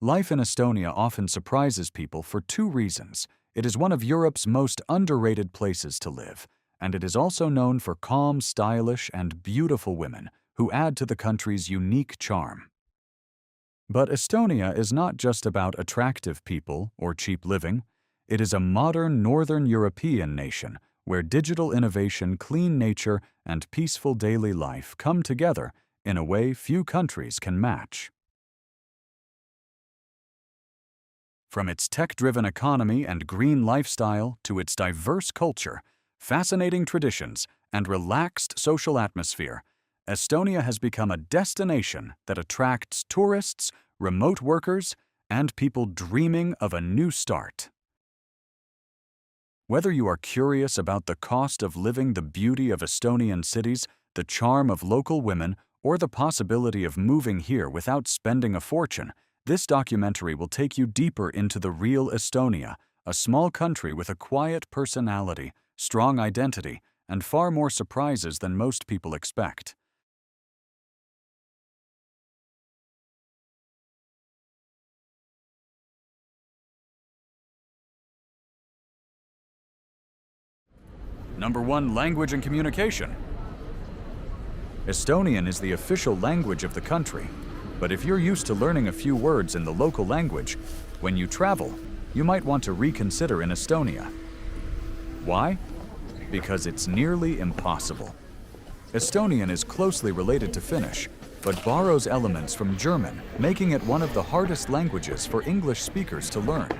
Life in Estonia often surprises people for two reasons. It is one of Europe's most underrated places to live, and it is also known for calm, stylish, and beautiful women who add to the country's unique charm. But Estonia is not just about attractive people or cheap living. It is a modern Northern European nation where digital innovation, clean nature, and peaceful daily life come together in a way few countries can match. From its tech-driven economy and green lifestyle to its diverse culture, fascinating traditions, and relaxed social atmosphere, Estonia has become a destination that attracts tourists, remote workers, and people dreaming of a new start. Whether you are curious about the cost of living, the beauty of Estonian cities, the charm of local women, or the possibility of moving here without spending a fortune, this documentary will take you deeper into the real Estonia, a small country with a quiet personality, strong identity, and far more surprises than most people expect. Number 1. Language and communication. Estonian is the official language of the country, but if you're used to learning a few words in the local language, when you travel, you might want to reconsider in Estonia. Why? Because it's nearly impossible. Estonian is closely related to Finnish, but borrows elements from German, making it one of the hardest languages for English speakers to learn.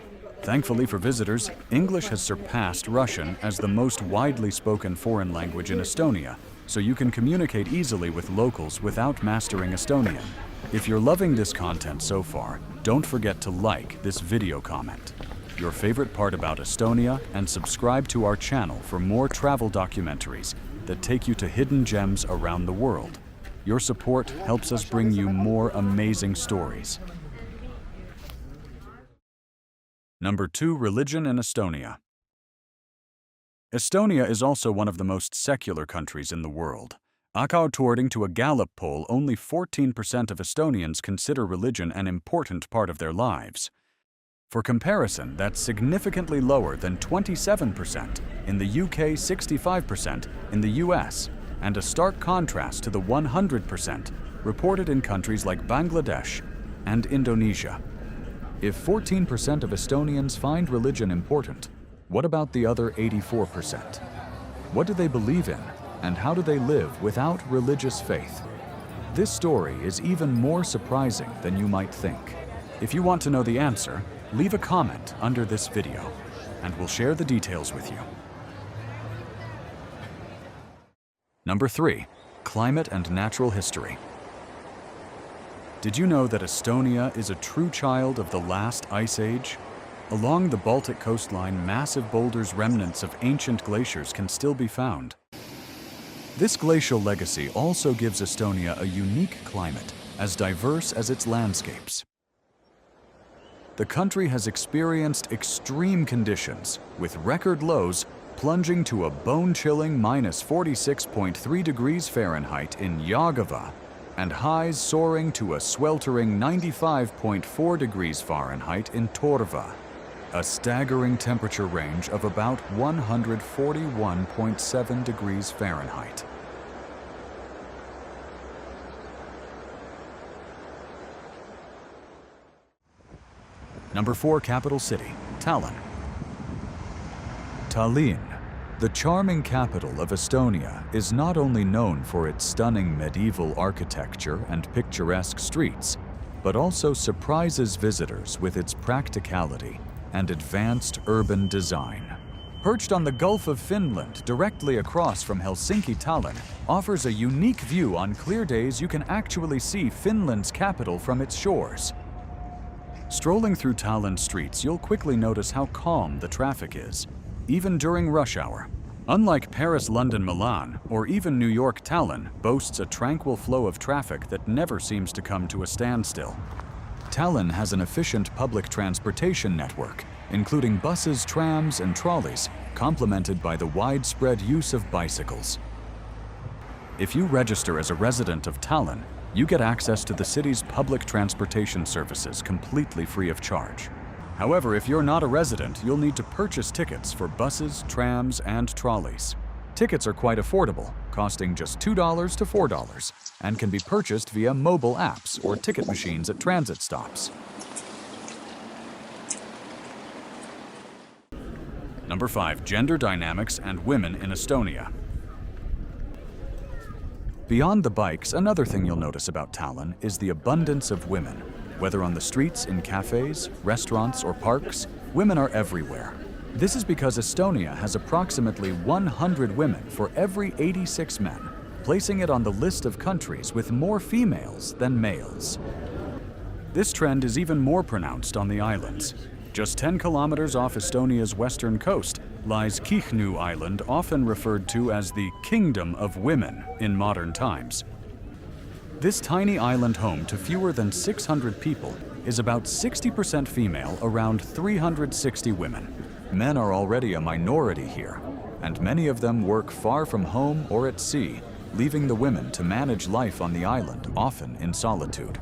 Thankfully for visitors, English has surpassed Russian as the most widely spoken foreign language in Estonia, so you can communicate easily with locals without mastering Estonian. If you're loving this content so far, don't forget to like this video, comment your favorite part about Estonia, and subscribe to our channel for more travel documentaries that take you to hidden gems around the world. Your support helps us bring you more amazing stories. Number 2. Religion in Estonia. Estonia is also one of the most secular countries in the world. According to a Gallup poll, only 14% of Estonians consider religion an important part of their lives. For comparison, that's significantly lower than 27% in the UK, 65% in the US, and a stark contrast to the 100% reported in countries like Bangladesh and Indonesia. If 14% of Estonians find religion important, what about the other 84%? What do they believe in, and how do they live without religious faith? This story is even more surprising than you might think. If you want to know the answer, leave a comment under this video, and we'll share the details with you. Number 3. Climate and natural history. Did you know that Estonia is a true child of the last ice age? Along the Baltic coastline, massive boulders, remnants of ancient glaciers, can still be found. This glacial legacy also gives Estonia a unique climate, as diverse as its landscapes. The country has experienced extreme conditions, with record lows plunging to a bone-chilling -46.3 degrees Fahrenheit in Jelgava, and highs soaring to a sweltering 95.4 degrees Fahrenheit in Torva, a staggering temperature range of about 141.7 degrees Fahrenheit. Number 4. Capital city, Tallinn. Tallinn, the charming capital of Estonia, is not only known for its stunning medieval architecture and picturesque streets, but also surprises visitors with its practicality and advanced urban design. Perched on the Gulf of Finland, directly across from Helsinki, Tallinn offers a unique view. On clear days, you can actually see Finland's capital from its shores. Strolling through Tallinn streets, you'll quickly notice how calm the traffic is, even during rush hour. Unlike Paris, London, Milan, or even New York, Tallinn boasts a tranquil flow of traffic that never seems to come to a standstill. Tallinn has an efficient public transportation network, including buses, trams, and trolleys, complemented by the widespread use of bicycles. If you register as a resident of Tallinn, You get access to the city's public transportation services completely free of charge. However, if you're not a resident, you'll need to purchase tickets for buses, trams, and trolleys. Tickets are quite affordable, costing just $2 to $4, and can be purchased via mobile apps or ticket machines at transit stops. Number 5. Gender dynamics and women in Estonia. Beyond the bikes, another thing you'll notice about Tallinn is the abundance of women. Whether on the streets, in cafes, restaurants, or parks, women are everywhere. This is because Estonia has approximately 100 women for every 86 men, placing it on the list of countries with more females than males. This trend is even more pronounced on the islands. Just 10 kilometers off Estonia's western coast lies Kihnu Island, often referred to as the Kingdom of Women in modern times. This tiny island home to fewer than 600 people is about 60% female, around 360 women. Men are already a minority here, and many of them work far from home or at sea, leaving the women to manage life on the island, often in solitude.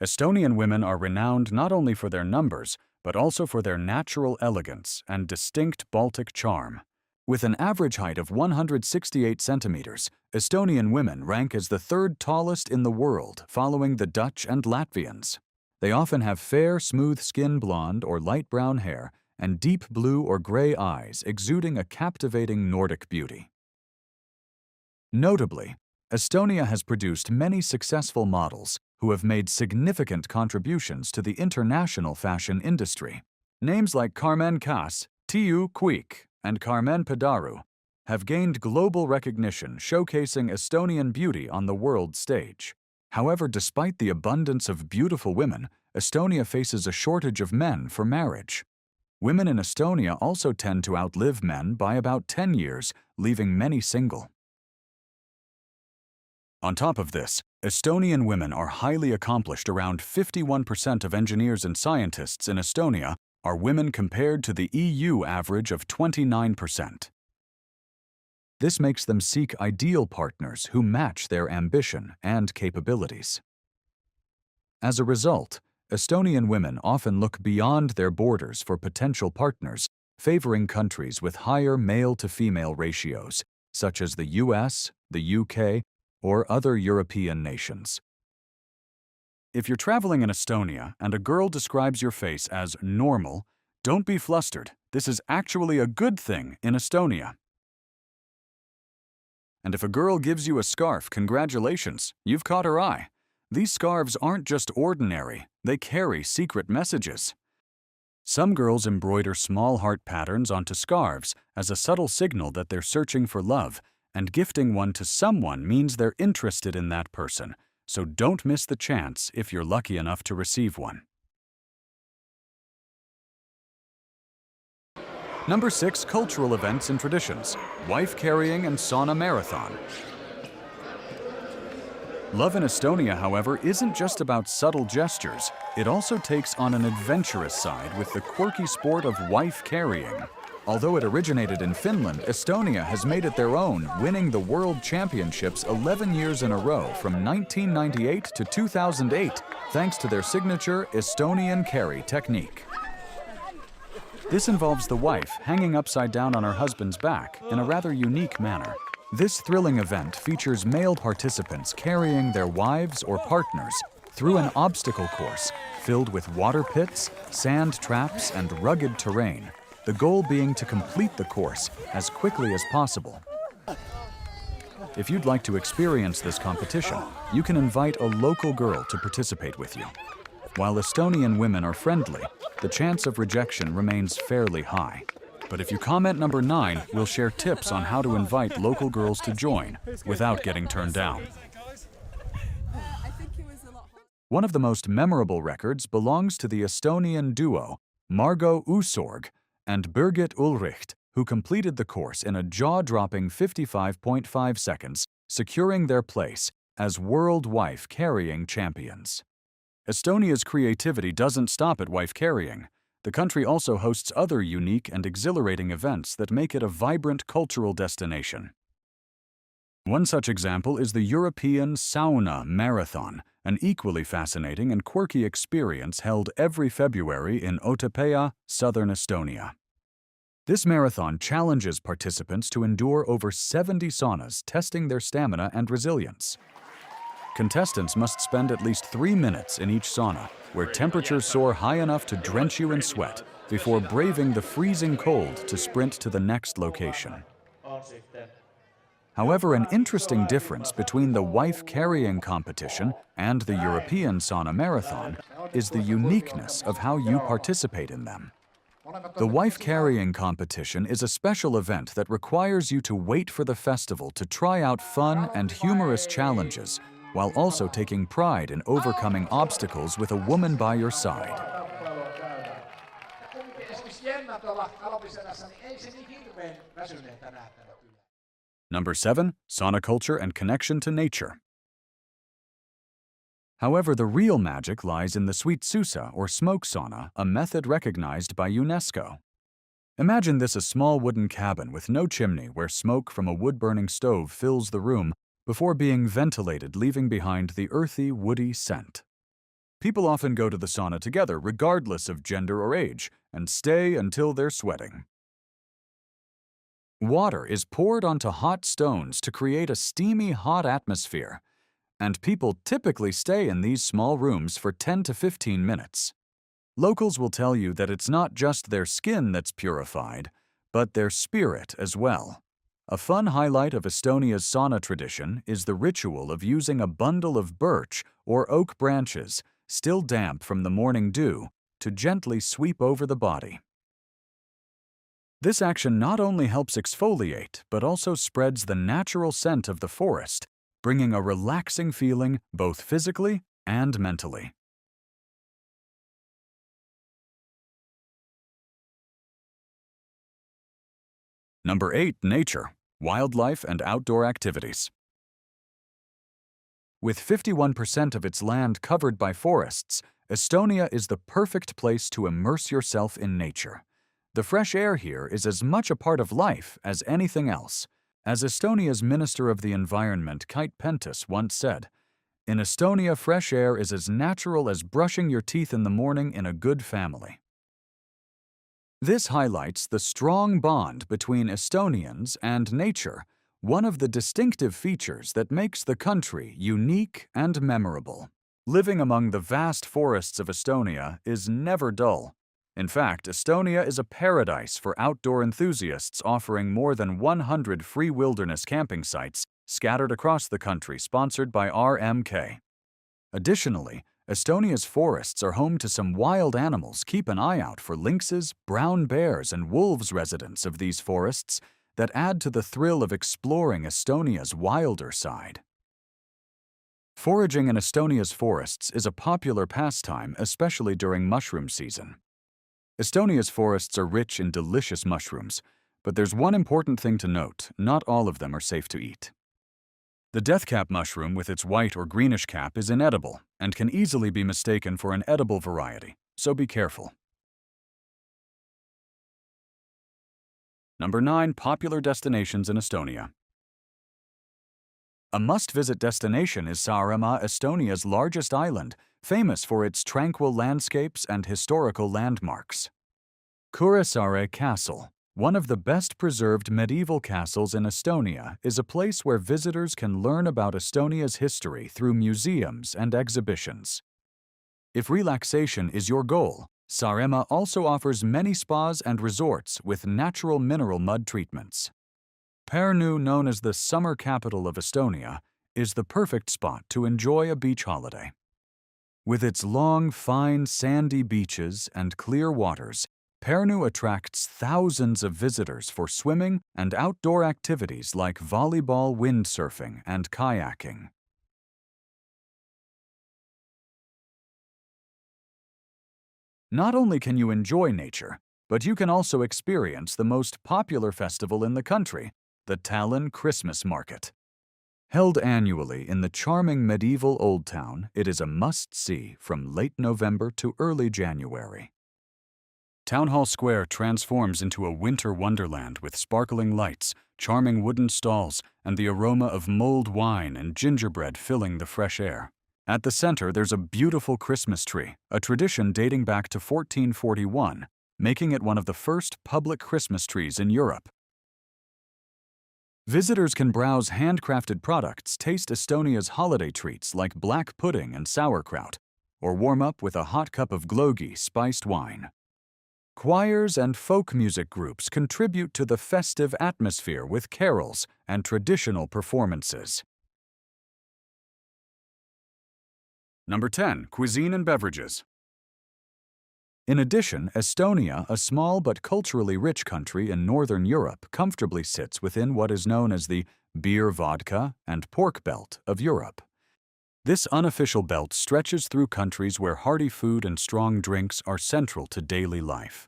Estonian women are renowned not only for their numbers, but also for their natural elegance and distinct Baltic charm. With an average height of 168 centimeters, Estonian women rank as the third tallest in the world, following the Dutch and Latvians. They often have fair, smooth skin, blonde or light brown hair, and deep blue or gray eyes, exuding a captivating Nordic beauty. Notably, Estonia has produced many successful models who have made significant contributions to the international fashion industry. Names like Carmen Kass, Tiiu Kuik, and Carmen Pedaru have gained global recognition, showcasing Estonian beauty on the world stage. However, despite the abundance of beautiful women, Estonia faces a shortage of men for marriage. Women in Estonia also tend to outlive men by about 10 years, leaving many single. On top of this, Estonian women are highly accomplished. Around 51% of engineers and scientists in Estonia are women compared to the EU average of 29%. This makes them seek ideal partners who match their ambition and capabilities. As a result, Estonian women often look beyond their borders for potential partners, favoring countries with higher male-to-female ratios, such as the US, the UK, or other European nations. If you're traveling in Estonia and a girl describes your face as normal, don't be flustered. This is actually a good thing in Estonia. And if a girl gives you a scarf, congratulations, you've caught her eye. These scarves aren't just ordinary, they carry secret messages. Some girls embroider small heart patterns onto scarves as a subtle signal that they're searching for love, and gifting one to someone means they're interested in that person, so don't miss the chance if you're lucky enough to receive one. Number 6. Cultural events and traditions. Wife carrying and sauna marathon. Love in Estonia, however, isn't just about subtle gestures. It also takes on an adventurous side with the quirky sport of wife carrying. Although it originated in Finland, Estonia has made it their own, winning the World Championships 11 years in a row from 1998 to 2008, thanks to their signature Estonian carry technique. This involves the wife hanging upside down on her husband's back in a rather unique manner. This thrilling event features male participants carrying their wives or partners through an obstacle course filled with water pits, sand traps, and rugged terrain, the goal being to complete the course as quickly as possible. If you'd like to experience this competition, you can invite a local girl to participate with you. While Estonian women are friendly, the chance of rejection remains fairly high. But if you comment number 9, we'll share tips on how to invite local girls to join without getting turned down. One of the most memorable records belongs to the Estonian duo Margo Usorg and Birgit Ulricht, who completed the course in a jaw-dropping 55.5 seconds, securing their place as World Wife Carrying Champions. Estonia's creativity doesn't stop at wife carrying. The country also hosts other unique and exhilarating events that make it a vibrant cultural destination. One such example is the European Sauna Marathon, an equally fascinating and quirky experience held every February in Otepää, southern Estonia. This marathon challenges participants to endure over 70 saunas, testing their stamina and resilience. Contestants must spend at least 3 minutes in each sauna, where temperatures soar high enough to drench you in sweat, before braving the freezing cold to sprint to the next location. However, an interesting difference between the wife-carrying competition and the European Sauna Marathon is the uniqueness of how you participate in them. The wife-carrying competition is a special event that requires you to wait for the festival to try out fun and humorous challenges, while also taking pride in overcoming obstacles with a woman by your side. Number 7. Sauna culture and connection to nature. However, the real magic lies in the sweet susa or smoke sauna, a method recognized by UNESCO. Imagine this a small wooden cabin with no chimney where smoke from a wood-burning stove fills the room before being ventilated, leaving behind the earthy, woody scent. People often go to the sauna together regardless of gender or age and stay until they're sweating. Water is poured onto hot stones to create a steamy, hot atmosphere, and people typically stay in these small rooms for 10 to 15 minutes. Locals will tell you that it's not just their skin that's purified, but their spirit as well. A fun highlight of Estonia's sauna tradition is the ritual of using a bundle of birch or oak branches, still damp from the morning dew, to gently sweep over the body. This action not only helps exfoliate, but also spreads the natural scent of the forest, bringing a relaxing feeling both physically and mentally. Number 8. Nature, wildlife, and outdoor activities. With 51% of its land covered by forests, Estonia is the perfect place to immerse yourself in nature. The fresh air here is as much a part of life as anything else. As Estonia's Minister of the Environment, Kait Pentus, once said, "In Estonia, fresh air is as natural as brushing your teeth in the morning in a good family." This highlights the strong bond between Estonians and nature, one of the distinctive features that makes the country unique and memorable. Living among the vast forests of Estonia is never dull. In fact, Estonia is a paradise for outdoor enthusiasts, offering more than 100 free wilderness camping sites scattered across the country, sponsored by RMK. Additionally, Estonia's forests are home to some wild animals. Keep an eye out for lynxes, brown bears, and wolves. Residents of these forests that add to the thrill of exploring Estonia's wilder side. Foraging in Estonia's forests is a popular pastime, especially during mushroom season. Estonia's forests are rich in delicious mushrooms, but there's one important thing to note: not all of them are safe to eat. The deathcap mushroom with its white or greenish cap is inedible and can easily be mistaken for an edible variety, so be careful. Number 9. Popular destinations in Estonia. A must-visit destination is Saaremaa, Estonia's largest island, famous for its tranquil landscapes and historical landmarks. Kuressaare Castle, one of the best-preserved medieval castles in Estonia, is a place where visitors can learn about Estonia's history through museums and exhibitions. If relaxation is your goal, Saaremaa also offers many spas and resorts with natural mineral mud treatments. Pärnu, known as the summer capital of Estonia, is the perfect spot to enjoy a beach holiday. With its long, fine, sandy beaches and clear waters, Pärnu attracts thousands of visitors for swimming and outdoor activities like volleyball, windsurfing, and kayaking. Not only can you enjoy nature, but you can also experience the most popular festival in the country, the Tallinn Christmas Market. Held annually in the charming medieval Old Town, it is a must-see from late November to early January. Town Hall Square transforms into a winter wonderland with sparkling lights, charming wooden stalls, and the aroma of mulled wine and gingerbread filling the fresh air. At the center, there's a beautiful Christmas tree, a tradition dating back to 1441, making it one of the first public Christmas trees in Europe. Visitors can browse handcrafted products, taste Estonia's holiday treats like black pudding and sauerkraut, or warm up with a hot cup of glögi spiced wine. Choirs and folk music groups contribute to the festive atmosphere with carols and traditional performances. Number 10. Cuisine and Beverages. In addition, Estonia, a small but culturally rich country in northern Europe, comfortably sits within what is known as the beer, vodka, and pork belt of Europe. This unofficial belt stretches through countries where hearty food and strong drinks are central to daily life.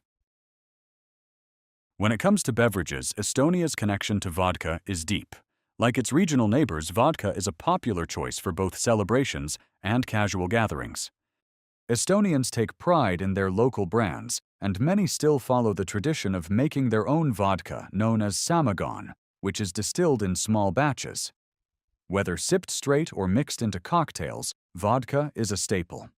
When it comes to beverages, Estonia's connection to vodka is deep. Like its regional neighbors, vodka is a popular choice for both celebrations and casual gatherings. Estonians take pride in their local brands, and many still follow the tradition of making their own vodka known as samagon, which is distilled in small batches. Whether sipped straight or mixed into cocktails, vodka is a staple.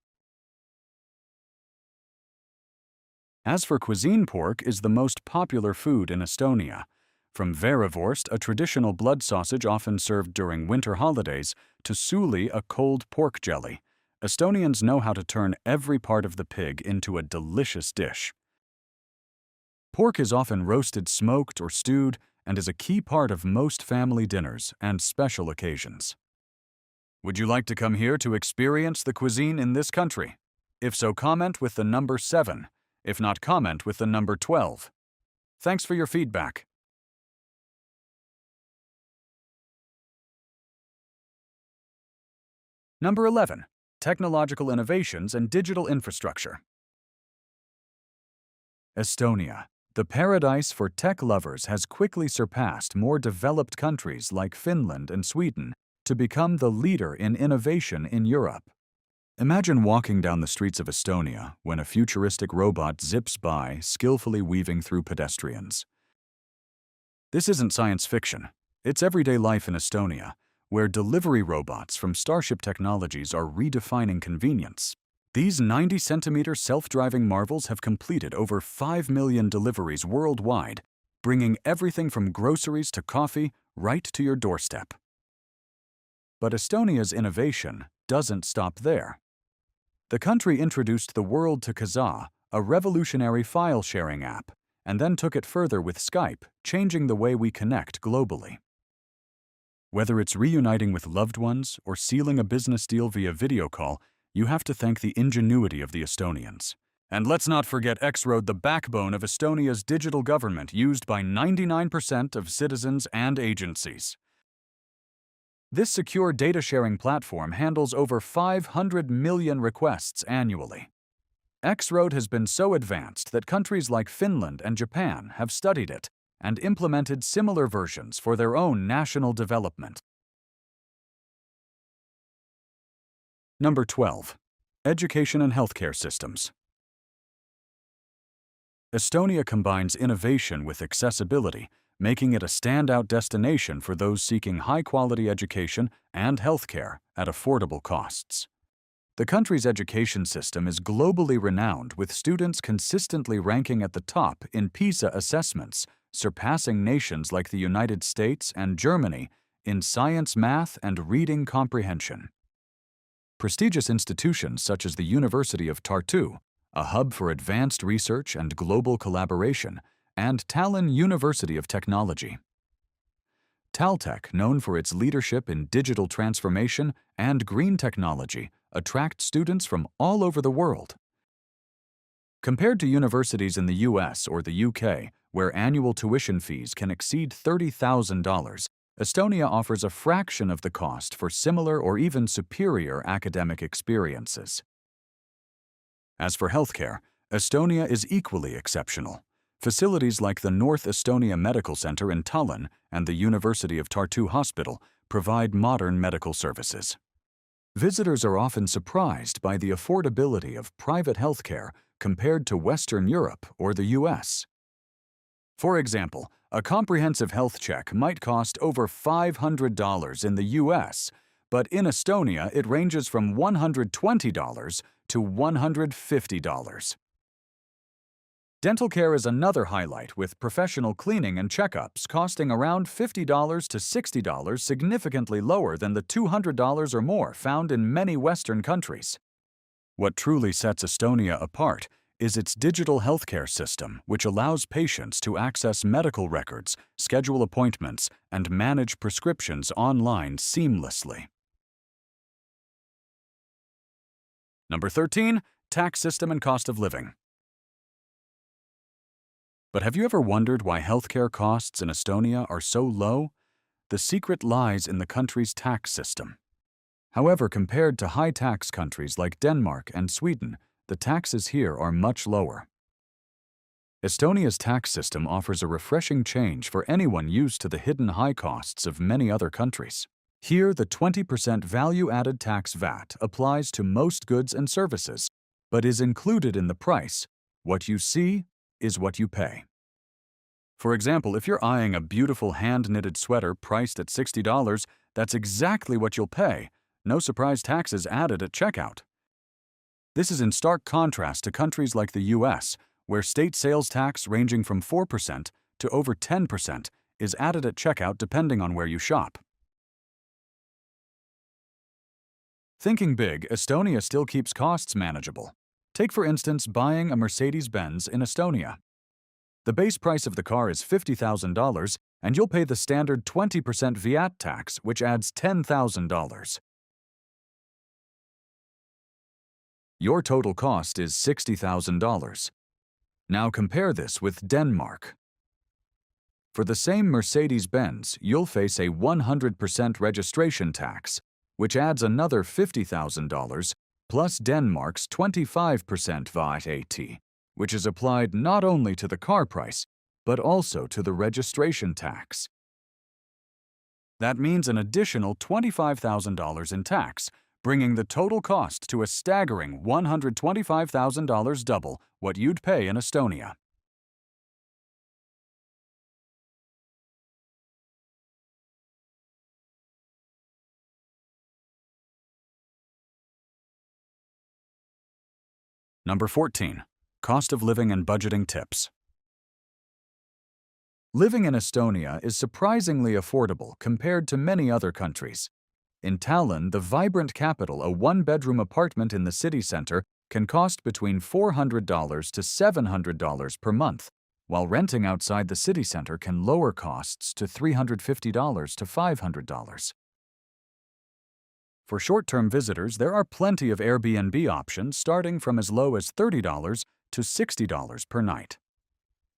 As for cuisine, pork is the most popular food in Estonia. From verivurst, a traditional blood sausage often served during winter holidays, to suli, a cold pork jelly, Estonians know how to turn every part of the pig into a delicious dish. Pork is often roasted, smoked, or stewed, and is a key part of most family dinners and special occasions. Would you like to come here to experience the cuisine in this country? If so, comment with the number 7. If not, comment with the number 12. Thanks for your feedback. Number 11. Technological innovations and digital infrastructure. Estonia, the paradise for tech lovers, has quickly surpassed more developed countries like Finland and Sweden to become the leader in innovation in Europe. Imagine walking down the streets of Estonia when a futuristic robot zips by, skillfully weaving through pedestrians. This isn't science fiction. It's everyday life in Estonia, where delivery robots from Starship Technologies are redefining convenience. These 90-centimeter self-driving marvels have completed over 5 million deliveries worldwide, bringing everything from groceries to coffee right to your doorstep. But Estonia's innovation doesn't stop there. The country introduced the world to Kazaa, a revolutionary file-sharing app, and then took it further with Skype, changing the way we connect globally. Whether it's reuniting with loved ones or sealing a business deal via video call, you have to thank the ingenuity of the Estonians. And let's not forget X-Road, the backbone of Estonia's digital government, used by 99% of citizens and agencies. This secure data-sharing platform handles over 500 million requests annually. X-Road has been so advanced that countries like Finland and Japan have studied it and implemented similar versions for their own national development. Number 12. Education and healthcare systems. Estonia combines innovation with accessibility, making it a standout destination for those seeking high-quality education and healthcare at affordable costs. The country's education system is globally renowned, with students consistently ranking at the top in PISA assessments, surpassing nations like the United States and Germany in science, math, and reading comprehension. Prestigious institutions such as the University of Tartu, a hub for advanced research and global collaboration, and Tallinn University of Technology. Taltech, known for its leadership in digital transformation and green technology, attracts students from all over the world. Compared to universities in the US or the UK, where annual tuition fees can exceed $30,000, Estonia offers a fraction of the cost for similar or even superior academic experiences. As for healthcare, Estonia is equally exceptional. Facilities like the North Estonia Medical Center in Tallinn and the University of Tartu Hospital provide modern medical services. Visitors are often surprised by the affordability of private healthcare compared to Western Europe or the US. For example, a comprehensive health check might cost over $500 in the US, but in Estonia it ranges from $120 to $150. Dental care is another highlight, with professional cleaning and checkups costing around $50 to $60, significantly lower than the $200 or more found in many Western countries. What truly sets Estonia apart is its digital healthcare system, which allows patients to access medical records, schedule appointments, and manage prescriptions online seamlessly. Number 13, tax system and cost of living. But have you ever wondered why healthcare costs in Estonia are so low? The secret lies in the country's tax system. However, compared to high-tax countries like Denmark and Sweden, the taxes here are much lower. Estonia's tax system offers a refreshing change for anyone used to the hidden high costs of many other countries. Here, the 20% value-added tax VAT applies to most goods and services, but is included in the price. What you see is what you pay. For example, if you're eyeing a beautiful hand-knitted sweater priced at $60, that's exactly what you'll pay. No surprise taxes added at checkout. This is in stark contrast to countries like the US, where state sales tax ranging from 4% to over 10% is added at checkout depending on where you shop. Thinking big, Estonia still keeps costs manageable. Take, for instance, buying a Mercedes-Benz in Estonia. The base price of the car is $50,000, and you'll pay the standard 20% VAT tax, which adds $10,000. Your total cost is $60,000. Now compare this with Denmark. For the same Mercedes-Benz, you'll face a 100% registration tax, which adds another $50,000, plus Denmark's 25% VAT, which is applied not only to the car price, but also to the registration tax. That means an additional $25,000 in tax, bringing the total cost to a staggering $125,000, double what you'd pay in Estonia. Number 14. Cost of living and budgeting tips. Living in Estonia is surprisingly affordable compared to many other countries. In Tallinn, the vibrant capital, a one-bedroom apartment in the city center can cost between $400 to $700 per month, while renting outside the city center can lower costs to $350 to $500. For short-term visitors, there are plenty of Airbnb options starting from as low as $30 to $60 per night.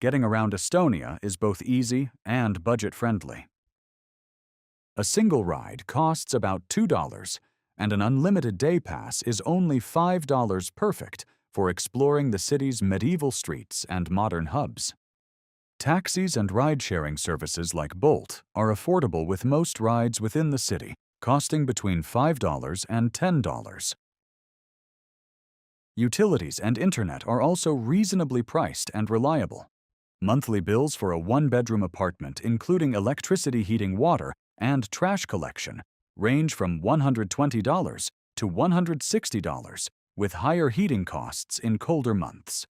Getting around Estonia is both easy and budget-friendly. A single ride costs about $2, and an unlimited day pass is only $5, perfect for exploring the city's medieval streets and modern hubs. Taxis and ride-sharing services like Bolt are affordable, with most rides within the city costing between $5 and $10. Utilities and internet are also reasonably priced and reliable. Monthly bills for a one-bedroom apartment, including electricity, heating, water, and trash collection, range from $120 to $160, with higher heating costs in colder months.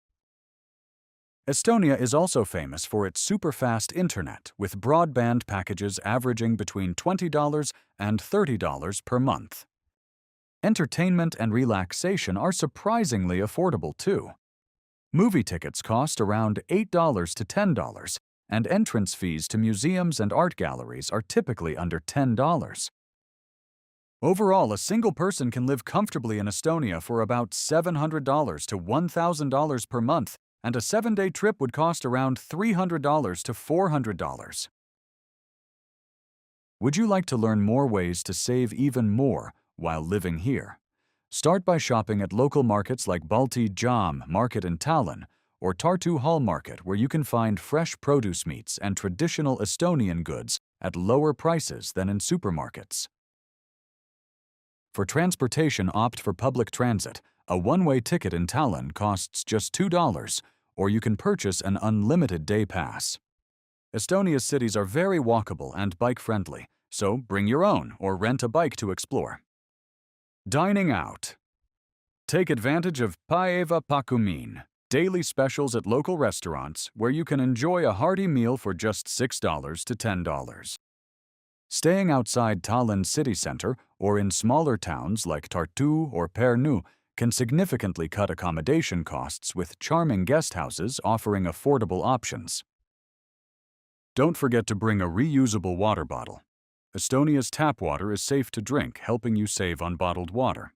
Estonia is also famous for its super-fast internet, with broadband packages averaging between $20 and $30 per month. Entertainment and relaxation are surprisingly affordable too. Movie tickets cost around $8 to $10, and entrance fees to museums and art galleries are typically under $10. Overall, a single person can live comfortably in Estonia for about $700 to $1,000 per month, and a 7-day trip would cost around $300 to $400. Would you like to learn more ways to save even more while living here? Start by shopping at local markets like Baltic Market in Tallinn or Tartu Hall Market, where you can find fresh produce, meats, and traditional Estonian goods at lower prices than in supermarkets. For transportation, opt for public transit. A one-way ticket in Tallinn costs just $2, or you can purchase an unlimited day pass. Estonia's cities are very walkable and bike-friendly, so bring your own or rent a bike to explore. Dining out. Take advantage of päeva pakkumine, daily specials at local restaurants where you can enjoy a hearty meal for just $6 to $10. Staying outside Tallinn city center or in smaller towns like Tartu or Pärnu can significantly cut accommodation costs with charming guest houses offering affordable options. Don't forget to bring a reusable water bottle. Estonia's tap water is safe to drink, helping you save on bottled water.